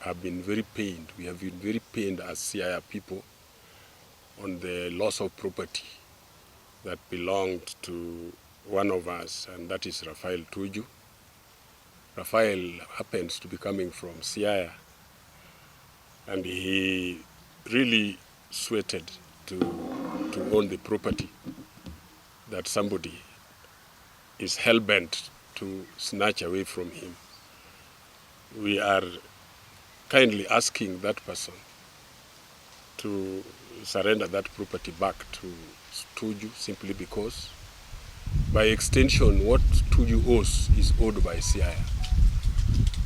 have been very pained. We have been very pained as Siaya people on the loss of property that belonged to one of us, and that is Raphael Tuju. Raphael happens to be coming from Siaya, and he really sweated to own the property that somebody is hell-bent to snatch away from him. We are kindly asking that person to surrender that property back to Tuju, simply because, by extension, what Tuju owes is owed by Siaya.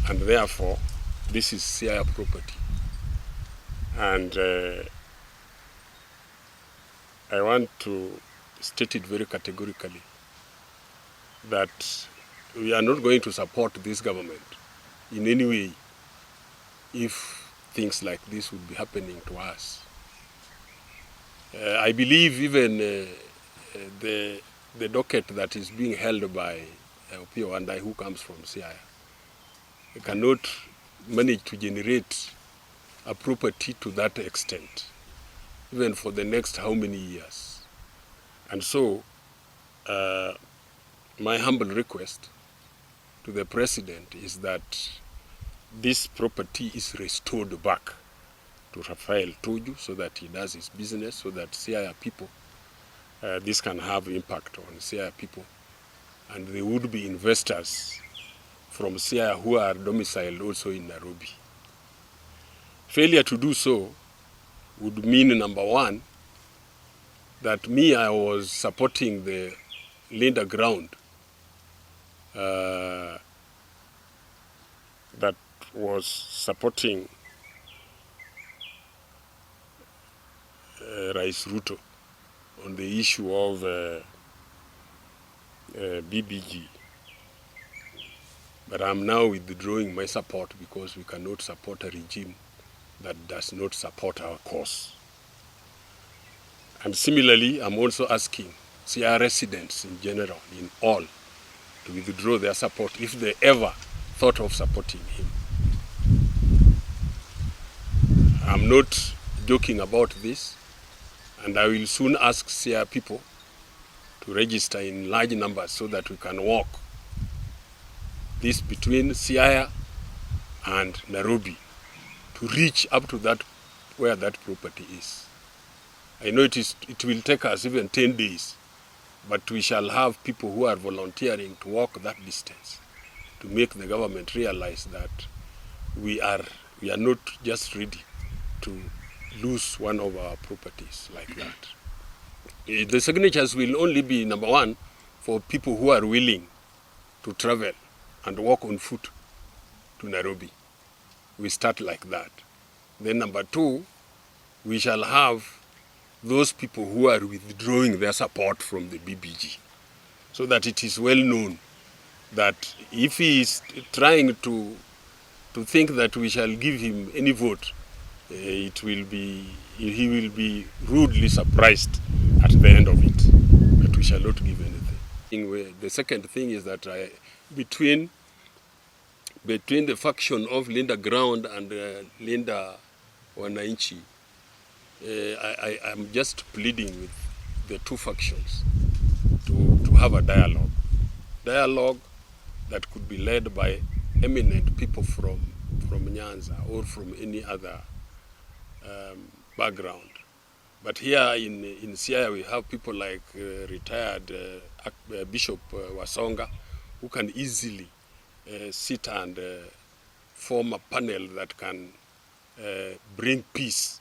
And therefore, this is Siaya property. And I want to state it very categorically that we are not going to support this government in any way if things like this would be happening to us. I believe even the docket that is being held by Opiyo Wandayi, who comes from Siaya, cannot manage to generate a property to that extent, even for the next how many years. And so, my humble request to the President is that this property is restored back to Raphael Tuju so that he does his business, so that Siaya people, this can have impact on Siaya people. And there would be investors from Siaya who are domiciled also in Nairobi. Failure to do so would mean, number one, that I was supporting the Linda ground that was supporting Rais Ruto on the issue of BBG. But I'm now withdrawing my support because we cannot support a regime that does not support our cause. And similarly, I'm also asking Siaya residents in general, in all, to withdraw their support if they ever thought of supporting him. I'm not joking about this, and I will soon ask Siaya people to register in large numbers so that we can walk this between Siaya and Nairobi to reach up to that where that property is. I know it will take us even 10 days, but we shall have people who are volunteering to walk that distance to make the government realize that we are not just ready to lose one of our properties like that. The signatures will only be, number one, for people who are willing to travel and walk on foot to Nairobi. We start like that. Then number two, we shall have those people who are withdrawing their support from the BBG, so that it is well known that if he is trying to think that we shall give him any vote, he will be rudely surprised at the end of it, that we shall not give anything. The second thing is that between the faction of Linda Ground and Linda Wananchi, I am just pleading with the two factions to have a dialogue that could be led by eminent people from Nyanza or from any other background. But here in Siaya we have people like retired Bishop Rasanga, who can easily sit and form a panel that can bring peace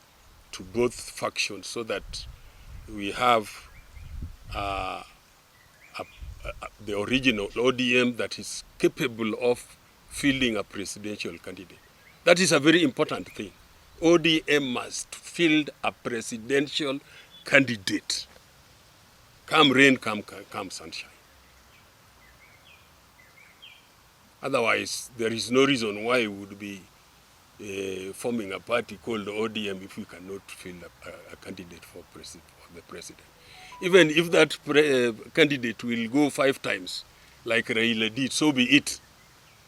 to both factions, so that we have the original ODM that is capable of fielding a presidential candidate. That is a very important thing. ODM must field a presidential candidate. Come rain, come sunshine. Otherwise, there is no reason why we would be forming a party called ODM if we cannot field a candidate for the president. Even if that candidate will go 5 times, like Raila did, so be it.